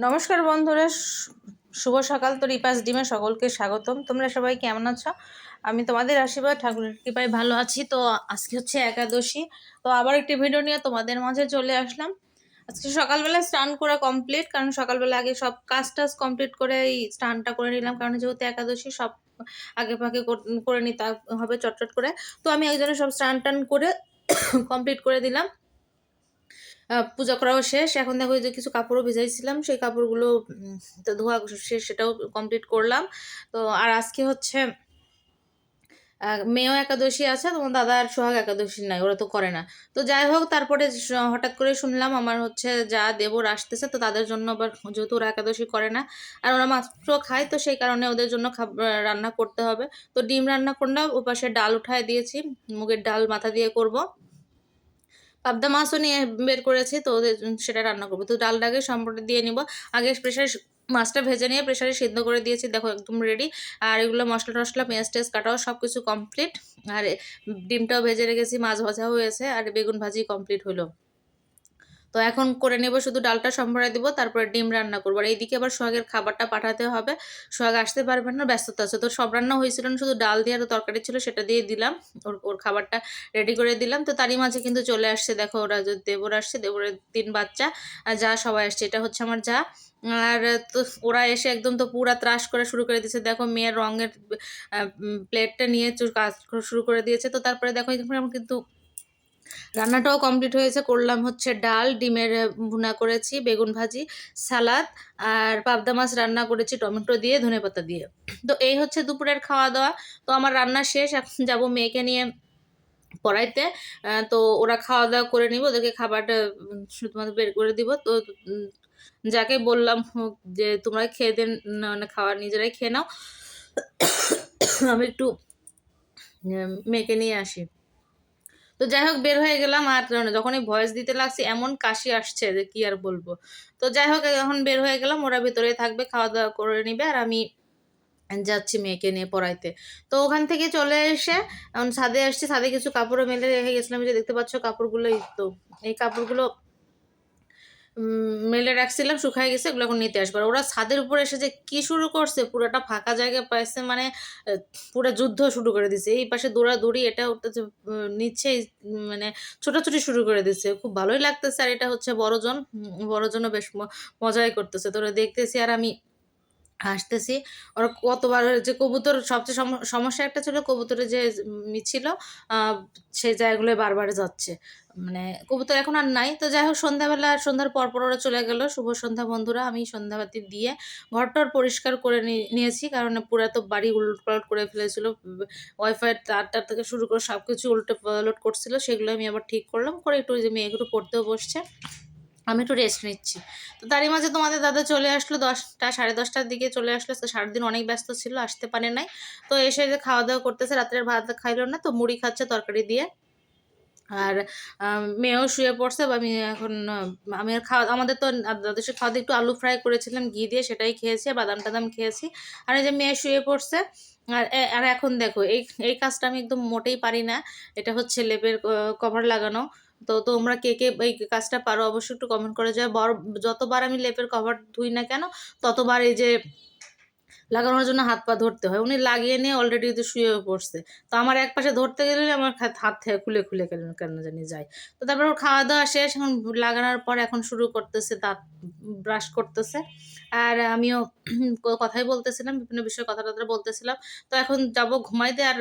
নমস্কার বন্ধুরা, শুভ সকাল। তো রিপাস ডিমে সকলকে স্বাগতম। তোমরা সবাই কেমন আছো? আমি তোমাদের আশীর্বাদ ঠাকুরের কৃপায় ভালো আছি। তো আজকে হচ্ছে একাদশী। তো আবার একটি ভিডিও নিয়ে তোমাদের মাঝে চলে আসলাম। আজকে সকালবেলা স্নান করা কমপ্লিট, কারণ সকালবেলা আগে সব কাজ টাজ কমপ্লিট করে এই স্নানটা করে নিলাম, কারণ যেহেতু একাদশী সব আগে ফাঁকে করে নিতে হবে চটচট করে। তো আমি একজনে সব স্নান টান করে কমপ্লিট করে দিলাম। পূজা করাও শেষ। এখন দেখো যে কিছু কাপড়ও ভিজাইছিলাম, সেই কাপড়গুলো তো ধোয়া শেষ, সেটাও কমপ্লিট করলাম। তো আর আজকে হচ্ছে মেয়েও একাদশী আছে, তোমার দাদা আর সোহাগ একাদশী নাই, ওরা তো করে না। তো যাই হোক, তারপরে হঠাৎ করে শুনলাম আমার হচ্ছে যা দেবর আসতেছে, তো তাদের জন্য আবার, যেহেতু ওরা একাদশী করে না আর ওরা মাত্র খায়, তো সেই কারণে ওদের জন্য রান্না করতে হবে। তো ডিম রান্না করলাম, ওপাশে ডাল উঠায় দিয়েছি, মুগের ডাল মাথা দিয়ে করব। পাবদা মাছও নিয়ে বের করেছি, তো ওদের সেটা রান্না করবো। তো ডালটাকে সম্পূর্ণ দিয়ে নিব। আগে প্রেশারে মাছটা ভেজে নিয়ে প্রেশারে সিদ্ধ করে দিয়েছি, দেখো একদম রেডি। আর এগুলো মশলা টশলা পেঁয়াজ টেজ কাটাও সব কিছু কমপ্লিট। আর ডিমটাও ভেজে রেখেছি, মাছ ভাজা হয়েছে, আর বেগুন ভাজি কমপ্লিট হলো। তো এখন করে নেব, শুধু ডালটা সম্ভরে দিব, তারপরে ডিম রান্না করবো। আর এইদিকে আবার সোহাগের খাবারটা পাঠাতে হবে। সোহাগ আসতে পারবে না, ব্যস্ততা আছে। তো সব রান্না হয়েছিল না, শুধু ডাল দিয়ে আর তরকারি ছিল, সেটা দিয়ে দিলাম। ওর ওর খাবারটা রেডি করে দিলাম। তো তারই মাঝে কিন্তু চলে আসছে, দেখো ওরা দেবর আসছে, দেবরের 3 বাচ্চা আর যা সবাই আসছে। এটা হচ্ছে আমার যা। আর তো ওরা এসে একদম তো পুরা ত্রাস করা শুরু করে দিয়েছে। দেখো মেয়ের রঙের প্লেটটা নিয়ে কাজ শুরু করে দিয়েছে। তো তারপরে দেখো এখানে কিন্তু রান্নাটাও কমপ্লিট হয়েছে। করলাম হচ্ছে ডাল, ডিমের ভুনা করেছি, বেগুন ভাজি, সালাদ, আর পাবদা মাছ রান্না করেছি টমেটো দিয়ে, ধনেপাতা দিয়ে। তো এই হচ্ছে দুপুরের খাওয়া দাওয়া। তো আমার রান্না শেষ, এখন যাবো মেয়েকে নিয়ে পড়াইতে। তো ওরা খাওয়া দাওয়া করে নিব, ওদেরকে খাবারটা শুধুমাত্র বের করে দিব। তো যাকে বললাম যে তোমরা খেয়ে দেন, মানে খাওয়া নিজেরাই খেয়ে নাও, আমি একটু মেয়েকে নিয়ে আসি। তো যাই হোক, বের হয়ে গেলাম। আর যখনই ভয়েস দিতে লাগছি এমন কাশি আসছে যে কি আর বলবো। তো যাই হোক, এখন বের হয়ে গেলাম, ওরা ভেতরে থাকবে, খাওয়া দাওয়া করে নিবে, আর আমি যাচ্ছি মেয়েকে নিয়ে পড়াইতে। তো ওখান থেকে চলে এসে এখন ছাদে আসছি। ছাদে কিছু কাপড়ও মেলে রেখে গেছিলাম, যে দেখতে পাচ্ছ কাপড়গুলো। তো এই কাপড়গুলো মেলে রাখছিলাম, শুকায় গেছে, এগুলো এখন নিতে আসবে। আর ওরা ছাদের উপর এসে যে কি শুরু করছে, পুরোটা ফাঁকা জায়গা পাইছে, মানে পুরো যুদ্ধ শুরু করে দিছে। এই পাশে দৌড়াদৌড়ি, এটা উঠতেছে, নিচে মানে ছোটাছুটি শুরু করে দিচ্ছে। খুব ভালোই লাগতেছে। আর এটা হচ্ছে বড়জন, বড়জনও বেশ মজাই করতেছে। তো ওরা দেখতেছি আর আমি হাসতেছি। ওরা কতবার যে কবুতর, সবচেয়ে সমস্যা একটা ছিল, কবুতরের যে ছিল সেই জায়গাগুলো বারবার যাচ্ছে, মানে কবুতর এখন আর নাই। তো যাই হোক, সন্ধ্যাবেলা, সন্ধ্যার পর ওরা চলে গেল। শুভ সন্ধ্যা বন্ধুরা। আমি সন্ধ্যাবাতি দিয়ে ঘরটর পরিষ্কার করে নিয়েছি, কারণ পুরা তো বাড়ি উলটপালট করে ফেলেছিল। ওয়াইফাই তার থেকে শুরু করে সব কিছু উল্টে পালট করছিল, সেগুলো আমি আবার ঠিক করলাম। করে একটু যে মেয়েগুলো পড়তেও বসছে, আমি একটু রেস্ট নিচ্ছি। তো তারই মাঝে তোমাদের দাদা চলে আসলো, 10টা 10:30টার দিকে চলে আসলো। তো সারাদিন অনেক ব্যস্ত ছিল, আসতে পারে নাই। তো এসে যে খাওয়া দাওয়া করতেছে, রাত্রের ভাত খাইলো না, তো মুড়ি খাচ্ছে তরকারি দিয়ে। আর মেয়েও শুয়ে পড়ছে। বা আমি এখন আমি আর খাওয়া, আমাদের তো দেশের খাওয়া একটু আলু ফ্রাই করেছিলাম ঘি দিয়ে, সেটাই খেয়েছি, বাদাম টাদাম খেয়েছি। আর এই যে মেয়ে শুয়ে পড়ছে। আর আর এখন দেখো এই এই কাজটা আমি একদম মোটেই পারি না। এটা হচ্ছে লেপের কভার লাগানো। তো তোমরা কে কে এই কাজটা পারো অবশ্যই একটু কমেন্ট করে যাও। যতবার আমি লেপের কভার ধুই না কেন, ততবার এই যে লাগানোর জন্য হাত পা ধরতে হয়। উনি লাগিয়ে নিয়ে অলরেডি তো শুয়ে পড়ছে। তো আমার এক পাশে ধরতে গেলে আমার হাত থেকে খুলে খুলে কেন কেন জানি যায়। তো তারপর ওর খাওয়া দাওয়া শেষ, এখন লাগানোর পর এখন শুরু করতেছে দাঁত ব্রাশ করতেছে। আর আমিও কথাই বলতেছিলাম, বিভিন্ন বিষয়ে কথা টথা বলতেছিলাম। তো এখন যাব ঘুমাইতে। আর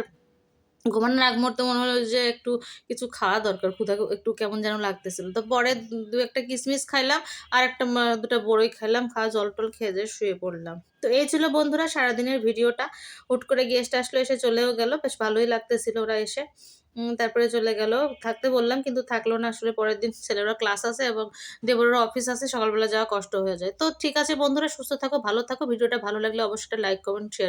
ঘুমানোর আগ মুহূর্তে মনে হলো যে একটু কিছু খাওয়া দরকার, ক্ষুধা একটু কেমন যেন লাগতেছিল। তো পরে দু একটা কিশমিশ খাইলাম, আর একটা দুটা বড়ই খাইলাম, খাওয়া জল টল খেয়ে যে শুয়ে পড়লাম। তো এই ছিল বন্ধুরা সারাদিনের ভিডিওটা। হুট করে গেস্ট আসলো, এসে চলেও গেল, বেশ ভালোই লাগতেছিল ওরা এসে। তারপরে চলে গেল। থাকতে বললাম কিন্তু থাকলো না, আসলে পরের দিন ছেলেরা ক্লাস আছে এবং দেবরেরও অফিস আছে, সকালবেলা যাওয়া কষ্ট হয়ে যায়। তো ঠিক আছে বন্ধুরা, সুস্থ থাকো, ভালো থাকো। ভিডিওটা ভালো লাগলে অবশ্যই লাইক কমেন্ট শেয়ার